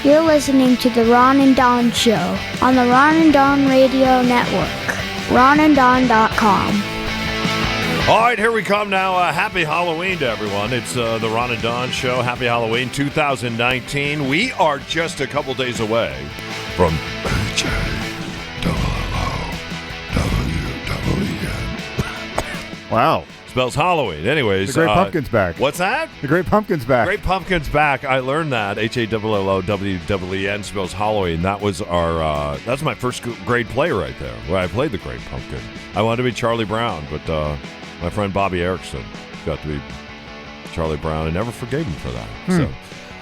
You're listening to The Ron and Don Show on the Ron and Don Radio Network. ronanddon.com. All right, here we come now. Happy Halloween to everyone. It's the Ron and Don Show. Happy Halloween 2019. We are just a couple days away from Wow. Spells Halloween. Anyways. The Great Pumpkin's back. What's that? The Great Pumpkin's back. Great Pumpkin's back. I learned that. HALLOWWEN spells Halloween. That was that's my first grade play right there, where I played the Great Pumpkin. I wanted to be Charlie Brown, but my friend Bobby Erickson got to be Charlie Brown. I never forgave him for that. So,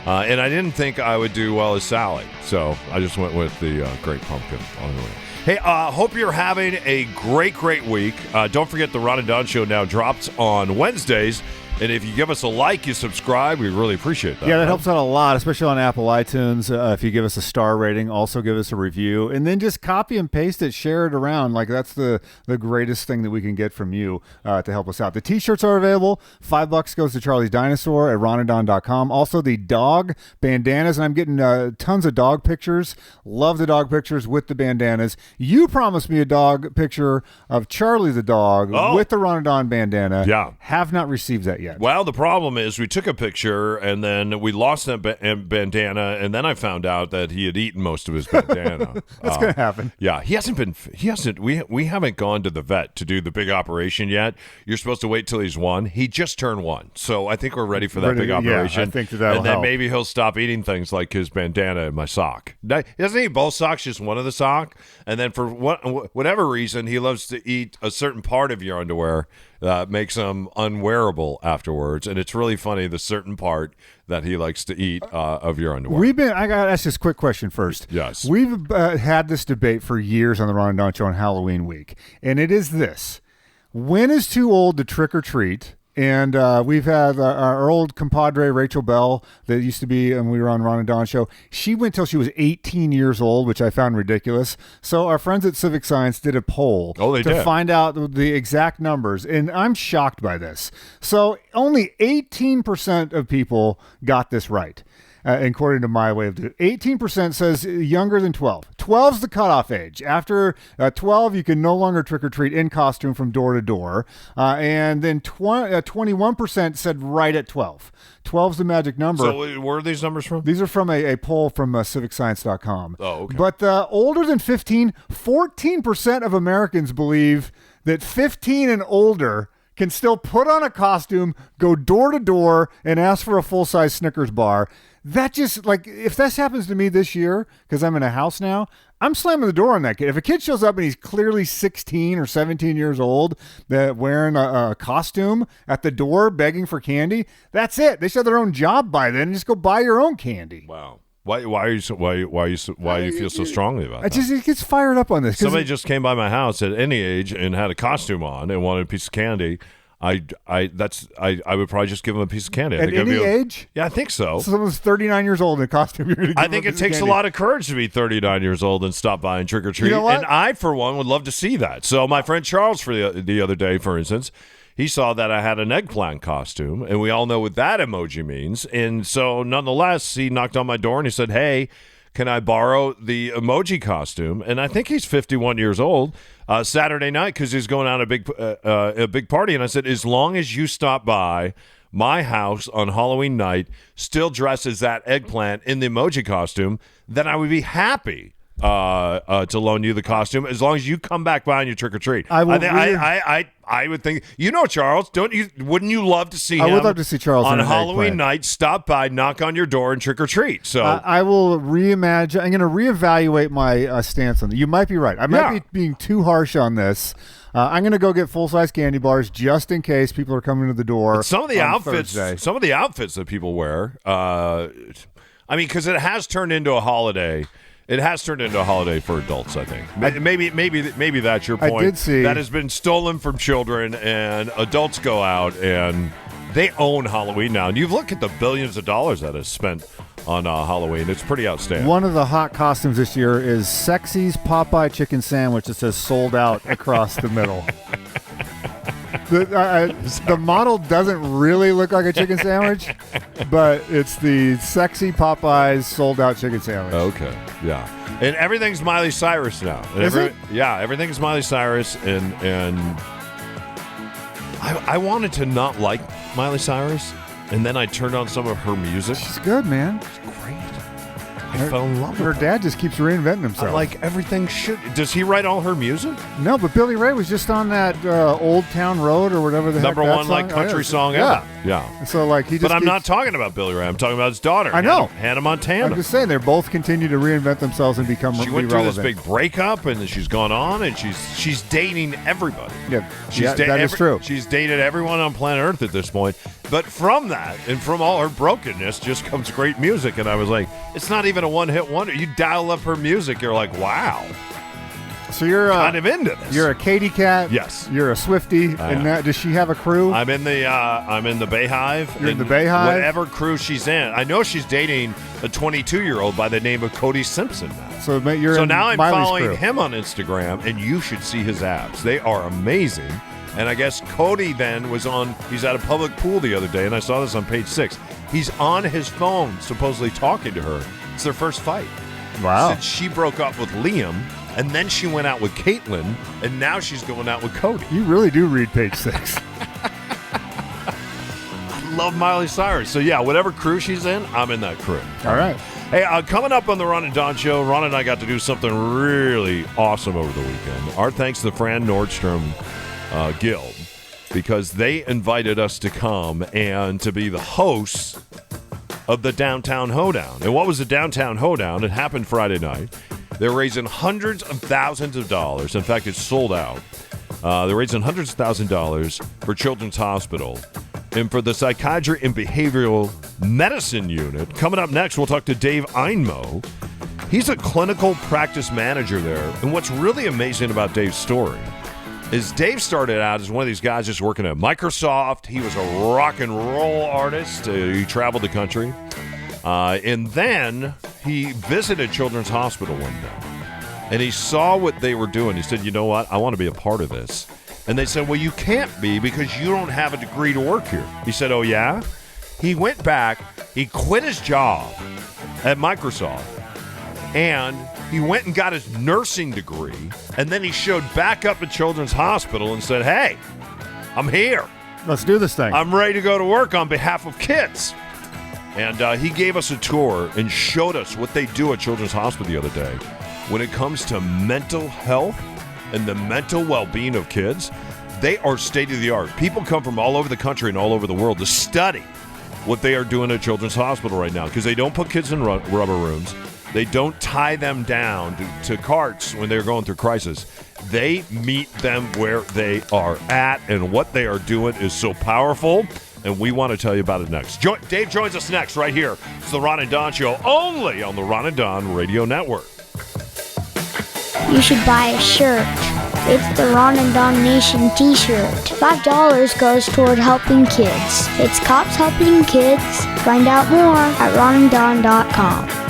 and I didn't think I would do well as Sally, so I just went with the Great Pumpkin on the way. Hey, hope you're having a great week. Don't forget the Ron and Don Show now drops on Wednesdays. And if you give us a like, you subscribe, we really appreciate that. Yeah, that helps out a lot, especially on Apple iTunes. If you give us a star rating, also give us a review. And then just copy and paste it, share it around. Like, that's the greatest thing that we can get from you to help us out. The T-shirts are available. $5 goes to Charlie's Dinosaur at ronandon.com. Also, the dog bandanas. And I'm getting tons of dog pictures. Love the dog pictures with the bandanas. You promised me a dog picture of Charlie the dog with the Ron and Don bandana. Yeah. Have not received that yet. Well, the problem is we took a picture and then we lost that bandana, and then I found out that he had eaten most of his bandana. That's going to happen. Yeah, we haven't gone to the vet to do the big operation yet. You're supposed to wait till he's 1. He just turned 1. So I think we're ready for that big operation. Yeah, I think that'll And then help. maybe he'll stop eating things like his bandana and my sock. He doesn't eat both socks, just one of the sock. And then for whatever reason, he loves to eat a certain part of your underwear that makes him unwearable afterwards. And it's really funny, the certain part that he likes to eat of your underwear. I got to ask this quick question first. Yes. We've had this debate for years on the Ron and Don Show on Halloween week. And it is this. When is too old to trick or treat? And we've had our old compadre, Rachel Bell, that used to be, and we were on Ron and Don Show. She went till she was 18 years old, which I found ridiculous. So our friends at Civic Science did a poll to find out the exact numbers. And I'm shocked by this. So only 18% of people got this right. According to my way of doing it. 18% says younger than 12. 12's the cutoff age. After 12, you can no longer trick-or-treat in costume from door to door. And then 21% said right at 12. 12's the magic number. So where are these numbers from? These are from a poll from civicscience.com. Oh, okay. But older than 15, 14% of Americans believe that 15 and older can still put on a costume, go door to door, and ask for a full-size Snickers bar. That just, like, if this happens to me this year, because I'm in a house now, I'm slamming the door on that kid. If a kid shows up and he's clearly 16 or 17 years old, wearing a costume at the door, begging for candy, that's it. They should have their own job by then and just go buy your own candy. Wow. Why do you feel so strongly about that? It gets fired up on this. Somebody just came by my house at any age and had a costume on and wanted a piece of candy. I would probably just give them a piece of candy. At any age? Yeah, I think so. Someone's 39 years old in a costume. I think it takes a lot of courage to be 39 years old and stop by and trick or treat. You know what? And I, for one, would love to see that. So my friend Charles, for the other day, for instance, he saw that I had an eggplant costume, and we all know what that emoji means. And so, nonetheless, he knocked on my door and he said, "Hey, can I borrow the emoji costume?" And I think he's 51 years old. Saturday night, because he's going out a big party. And I said, as long as you stop by my house on Halloween night, still dressed as that eggplant in the emoji costume, then I would be happy to loan you the costume, as long as you come back by and you trick or treat. I would think, Charles, wouldn't you love to see him? I would love to see Charles on in Halloween night, stop by, knock on your door, and trick or treat. So I will reimagine. I'm going to reevaluate my stance on that. You might be right. I might be being too harsh on this. I'm going to go get full-size candy bars just in case people are coming to the door. Some of the outfits Thursday. that people wear, because it has turned into a holiday. It has turned into a holiday for adults, I think. Maybe that's your point. I did see that has been stolen from children, and adults go out and they own Halloween now. And you've looked at the billions of dollars that is spent on Halloween. It's pretty outstanding. One of the hot costumes this year is Sexy's Popeye chicken sandwich that says sold out across the middle. The model doesn't really look like a chicken sandwich, but it's the sexy Popeyes sold-out chicken sandwich. Okay, yeah. And everything's Miley Cyrus now. And Is it? Yeah, everything's Miley Cyrus. And I wanted to not like Miley Cyrus, and then I turned on some of her music. She's good, man. It's great. I fell in love with Her her. dad just keeps reinventing himself. Like everything should. Does he write all her music? No, but Billy Ray was just on that Old Town Road or whatever the Number heck that one like song country is. song Yeah. ever. Yeah. So like he just. But I'm keeps- not talking about Billy Ray. I'm talking about his daughter. I know. Hannah Montana. I'm just saying they both continue to reinvent themselves and become She went through relevant. this big breakup, and she's gone on, and she's dating everybody. Yeah, She's that is true. She's dated everyone on planet Earth at this point. But from that, and from all her brokenness, just comes great music. And I was like, it's not even a one-hit wonder. You dial up her music, you're like, wow, So you're kind of into this. You're a Katy cat. Yes. You're a Swiftie. I am. And that, does she have a crew? I'm in the Bayhive. You're in and the Bayhive? Whatever crew she's in. I know she's dating a 22-year-old by the name of Cody Simpson now. so you're So in now I'm Miley's following crew. him on Instagram, and you should see his abs. They are amazing. And I guess Cody then he's at a public pool the other day, and I saw this on page 6. He's on his phone, supposedly talking to her. It's their first fight. Wow. Since she broke up with Liam, and then she went out with Caitlyn, and now she's going out with Cody. You really do read page 6. I love Miley Cyrus. So yeah, whatever crew she's in, I'm in that crew. All right. Hey, coming up on the Ron and Don Show, Ron and I got to do something really awesome over the weekend. Our thanks to the Fran Nordstrom Guild, because they invited us to come and to be the hosts of the Downtown Hoedown. And what was the Downtown Hoedown? It happened Friday night. They're raising hundreds of thousands of dollars. In fact, it's sold out. They're raising hundreds of thousands of dollars for Children's Hospital and for the Psychiatry and Behavioral Medicine Unit. Coming up next, we'll talk to Dave Einmo. He's a clinical practice manager there. And what's really amazing about Dave's story is Dave started out as one of these guys just working at Microsoft. He was a rock and roll artist. He traveled the country. And then he visited Children's Hospital one day. And he saw what they were doing. He said, you know what? I want to be a part of this. And they said, well, you can't be because you don't have a degree to work here. He said, oh, yeah? He went back. He quit his job at Microsoft. And he went and got his nursing degree, and then he showed back up at Children's Hospital and said, hey, I'm here. Let's do this thing. I'm ready to go to work on behalf of kids. And he gave us a tour and showed us what they do at Children's Hospital the other day. When it comes to mental health and the mental well-being of kids, they are state-of-the-art. People come from all over the country and all over the world to study what they are doing at Children's Hospital right now, because they don't put kids in rubber rooms. They don't tie them down to carts when they're going through crisis. They meet them where they are at, and what they are doing is so powerful, and we want to tell you about it next. Dave joins us next right here. It's the Ron and Don Show, only on the Ron and Don Radio Network. You should buy a shirt. It's the Ron and Don Nation t-shirt. $5 goes toward helping kids. It's cops helping kids. Find out more at ronanddon.com.